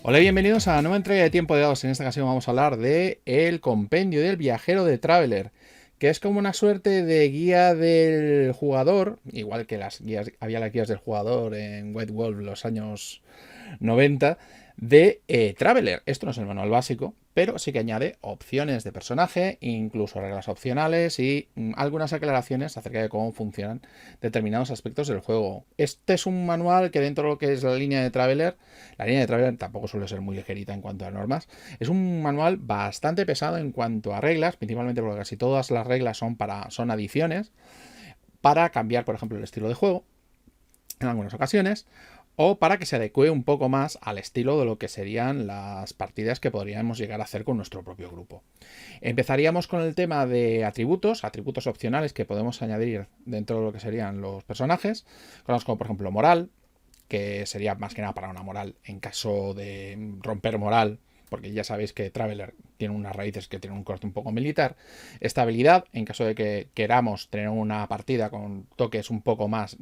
Hola y bienvenidos a la nueva entrega de Tiempo de Dados. En esta ocasión vamos a hablar de el compendio del viajero de Traveler, que es como una suerte de guía del jugador, igual que había las guías del jugador en White Wolf los años 90 de Traveler. Esto no es el manual básico, pero sí que añade opciones de personaje, incluso reglas opcionales y algunas aclaraciones acerca de cómo funcionan determinados aspectos del juego. Este es un manual que dentro de lo que es la línea de Traveler tampoco suele ser muy ligerita en cuanto a normas. Es un manual bastante pesado en cuanto a reglas, principalmente porque casi todas las reglas son adiciones para cambiar, por ejemplo, el estilo de juego en algunas ocasiones, o para que se adecue un poco más al estilo de lo que serían las partidas que podríamos llegar a hacer con nuestro propio grupo. Empezaríamos con el tema de atributos opcionales que podemos añadir dentro de lo que serían los personajes, cosas como por ejemplo moral, que sería más que nada para una moral en caso de romper moral, porque ya sabéis que Traveler tiene unas raíces que tienen un corte un poco militar. Estabilidad, en caso de que queramos tener una partida con toques un poco más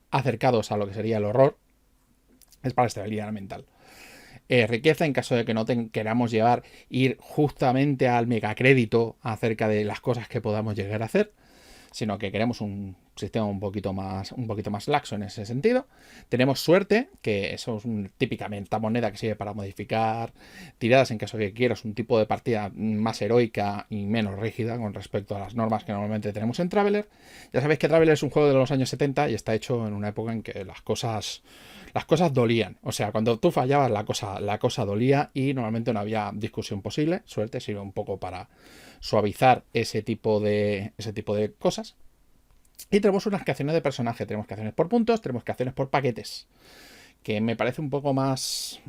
acercados a lo que sería el horror, es para estabilidad mental. Riqueza, en caso de que no queramos ir justamente al megacrédito acerca de las cosas que podamos llegar a hacer, sino que queremos un sistema un poquito más laxo en ese sentido. Tenemos suerte, que eso es típicamente moneda que sirve para modificar tiradas en caso de que quieras un tipo de partida más heroica y menos rígida con respecto a las normas que normalmente tenemos en Traveler. Ya sabéis que Traveler es un juego de los años 70 y está hecho en una época en que las cosas dolían. O sea, cuando tú fallabas la cosa dolía y normalmente no había discusión posible. Suerte sirve un poco para suavizar ese tipo de cosas. Y tenemos unas creaciones de personaje. Tenemos creaciones por puntos, tenemos creaciones por paquetes. Que me parece un poco más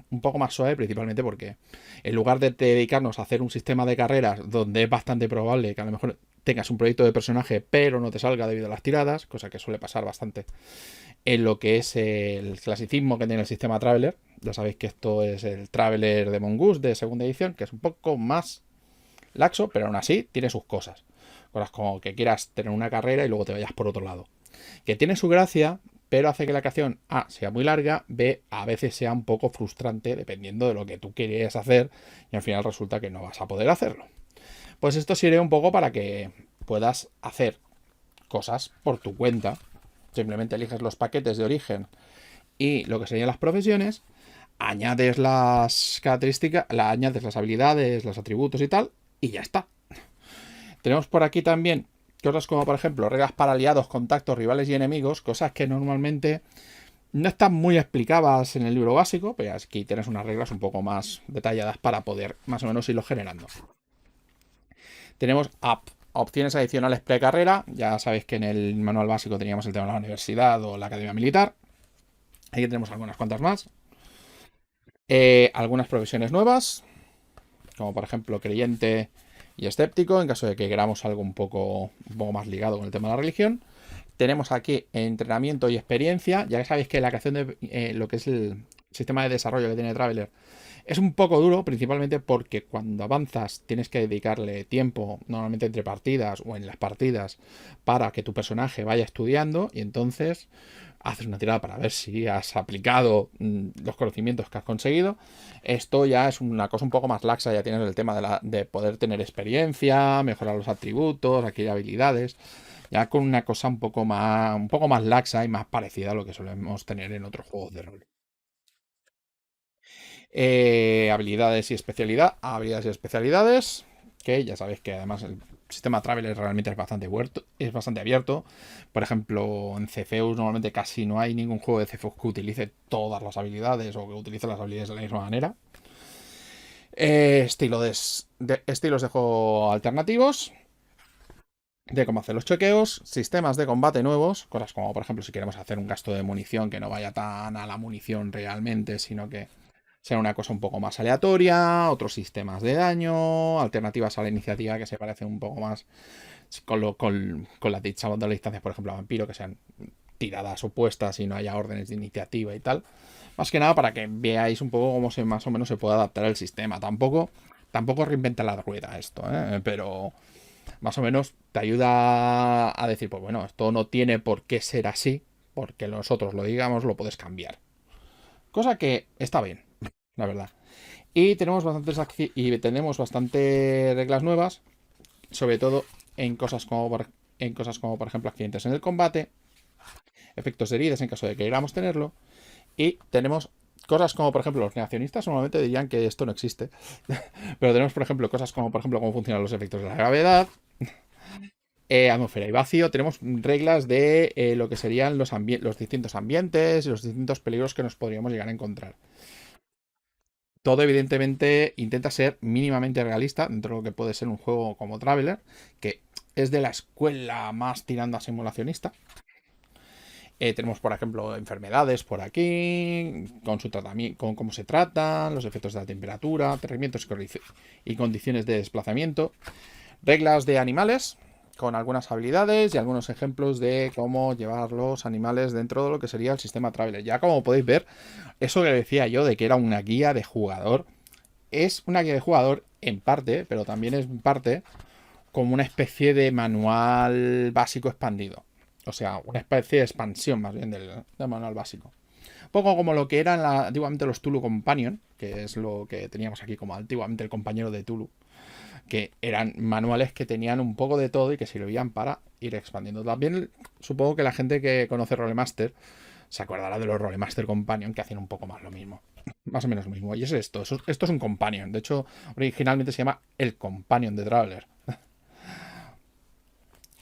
suave, principalmente porque en lugar de dedicarnos a hacer un sistema de carreras donde es bastante probable que a lo mejor tengas un proyecto de personaje pero no te salga debido a las tiradas, cosa que suele pasar bastante en lo que es el clasicismo que tiene el sistema Traveler. Ya sabéis que esto es el Traveler de Mongoose de segunda edición, que es un poco más laxo, pero aún así tiene sus cosas. Cosas como que quieras tener una carrera y luego te vayas por otro lado. Que tiene su gracia, pero hace que la creación A sea muy larga, B a veces sea un poco frustrante dependiendo de lo que tú quieres hacer y al final resulta que no vas a poder hacerlo. Pues esto sirve un poco para que puedas hacer cosas por tu cuenta. Simplemente eliges los paquetes de origen y lo que serían las profesiones, añades las características, añades las habilidades, los atributos y tal, y ya está. Tenemos por aquí también cosas como, por ejemplo, reglas para aliados, contactos, rivales y enemigos, cosas que normalmente no están muy explicadas en el libro básico, pero aquí tienes unas reglas un poco más detalladas para poder más o menos irlo generando. Tenemos opciones adicionales precarrera, ya sabéis que en el manual básico teníamos el tema de la universidad o la academia militar. Aquí tenemos algunas cuantas más. Algunas profesiones nuevas, como por ejemplo creyente y escéptico, en caso de que queramos algo un poco más ligado con el tema de la religión. Tenemos aquí entrenamiento y experiencia. Ya que sabéis que la creación de lo que es el sistema de desarrollo que tiene Traveler es un poco duro, principalmente porque cuando avanzas tienes que dedicarle tiempo, normalmente entre partidas o en las partidas, para que tu personaje vaya estudiando y entonces haces una tirada para ver si has aplicado los conocimientos que has conseguido. Esto ya es una cosa un poco más laxa, ya tienes el tema de poder tener experiencia, mejorar los atributos, adquirir habilidades, ya con una cosa un poco más laxa y más parecida a lo que solemos tener en otros juegos de rol. Habilidades y especialidades, que ya sabéis que además el sistema Traveler realmente es bastante abierto. Por ejemplo, en Cefeus normalmente casi no hay ningún juego de Cefeus que utilice todas las habilidades o que utilice las habilidades de la misma manera. Estilos de juego alternativos, de cómo hacer los chequeos, sistemas de combate nuevos, cosas como por ejemplo si queremos hacer un gasto de munición que no vaya tan a la munición realmente, sino que sea una cosa un poco más aleatoria, otros sistemas de daño, alternativas a la iniciativa que se parecen un poco más con la dicha de las distancias, por ejemplo, a vampiro, que sean tiradas opuestas y no haya órdenes de iniciativa y tal. Más que nada para que veáis un poco cómo más o menos se puede adaptar el sistema. Tampoco reinventa la rueda esto, pero más o menos te ayuda a decir, pues bueno, esto no tiene por qué ser así, porque nosotros lo digamos, lo puedes cambiar. Cosa que está bien, la verdad. Y tenemos bastantes reglas nuevas, sobre todo en cosas como por ejemplo accidentes en el combate, efectos de heridas en caso de que queramos tenerlo, y tenemos cosas como por ejemplo los negacionistas normalmente dirían que esto no existe, pero tenemos por ejemplo cosas como por ejemplo cómo funcionan los efectos de la gravedad, atmósfera y vacío. Tenemos reglas de lo que serían los distintos ambientes y los distintos peligros que nos podríamos llegar a encontrar. Todo evidentemente intenta ser mínimamente realista dentro de lo que puede ser un juego como Traveler, que es de la escuela más tirando a simulacionista. Tenemos, por ejemplo, enfermedades por aquí, con su tratamiento, con cómo se tratan, los efectos de la temperatura, aterramientos y condiciones de desplazamiento. Reglas de animales, con algunas habilidades y algunos ejemplos de cómo llevar los animales dentro de lo que sería el sistema Traveler. Ya como podéis ver, eso que decía yo de que era una guía de jugador, es una guía de jugador en parte, pero también es en parte como una especie de manual básico expandido. O sea, una especie de expansión más bien del manual básico. Un poco como lo que eran antiguamente los Tulu Companion, que es lo que teníamos aquí como antiguamente el compañero de Tulu, que eran manuales que tenían un poco de todo y que servían para ir expandiendo. También supongo que la gente que conoce Rolemaster se acordará de los Rolemaster Companion que hacían un poco más lo mismo. Más o menos lo mismo. Y es esto. Esto es un Companion. De hecho, originalmente se llama el Companion de Traveler.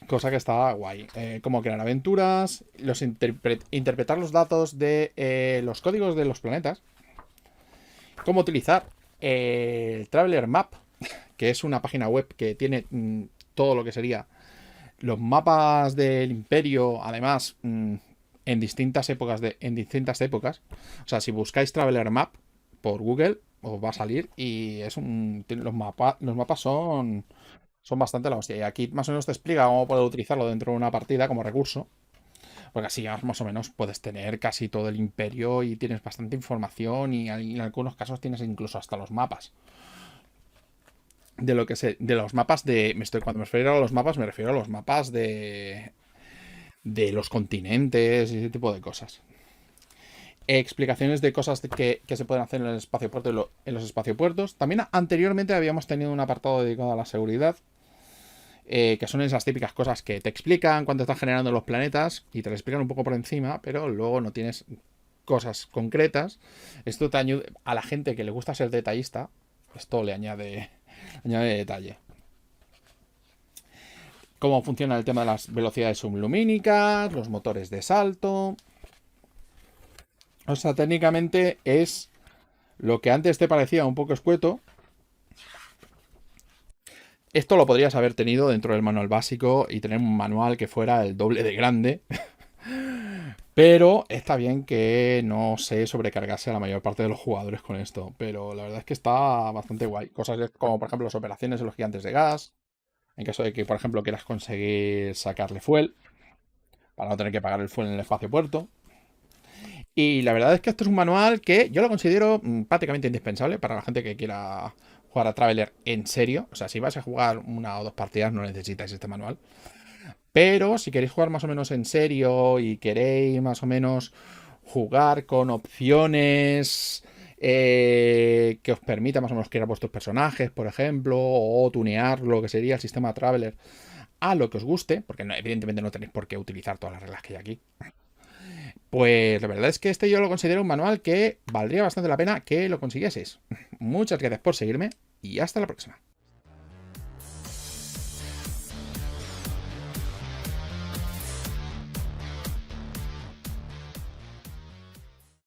Cosa que está guay. Cómo crear aventuras, interpretar los datos de los códigos de los planetas. Cómo utilizar el Traveler Map, que es una página web que tiene todo lo que sería los mapas del imperio, además, en distintas épocas. O sea, si buscáis Traveler Map por Google, os va a salir y los mapas son bastante la hostia. Y aquí más o menos te explica cómo poder utilizarlo dentro de una partida como recurso. Porque así ya más o menos puedes tener casi todo el imperio y tienes bastante información y en algunos casos tienes incluso hasta los mapas. De lo que sé, de los mapas cuando me refiero a los mapas, me refiero a los mapas de los continentes y ese tipo de cosas. Explicaciones de cosas que se pueden hacer en el espaciopuerto en los espaciopuertos. También anteriormente habíamos tenido un apartado dedicado a la seguridad, que son esas típicas cosas que te explican cuando estás generando los planetas y te lo explican un poco por encima, pero luego no tienes cosas concretas. Esto te ayuda a la gente que le gusta ser detallista, esto le añade detalle. Cómo funciona el tema de las velocidades sublumínicas, los motores de salto. O sea, técnicamente es lo que antes te parecía un poco escueto. Esto lo podrías haber tenido dentro del manual básico y tener un manual que fuera el doble de grande. Pero está bien que no se sobrecargase a la mayor parte de los jugadores con esto. Pero la verdad es que está bastante guay. Cosas como, por ejemplo, las operaciones de los gigantes de gas. En caso de que, por ejemplo, quieras conseguir sacarle fuel. Para no tener que pagar el fuel en el espacio puerto. Y la verdad es que esto es un manual que yo lo considero prácticamente indispensable para la gente que quiera jugar a Traveler en serio. O sea, si vais a jugar una o dos partidas no necesitáis este manual. Pero si queréis jugar más o menos en serio y queréis más o menos jugar con opciones que os permita más o menos crear vuestros personajes, por ejemplo, o tunear lo que sería el sistema Traveler a lo que os guste, porque evidentemente no tenéis por qué utilizar todas las reglas que hay aquí. Pues la verdad es que este yo lo considero un manual que valdría bastante la pena que lo consiguieseis. Muchas gracias por seguirme y hasta la próxima.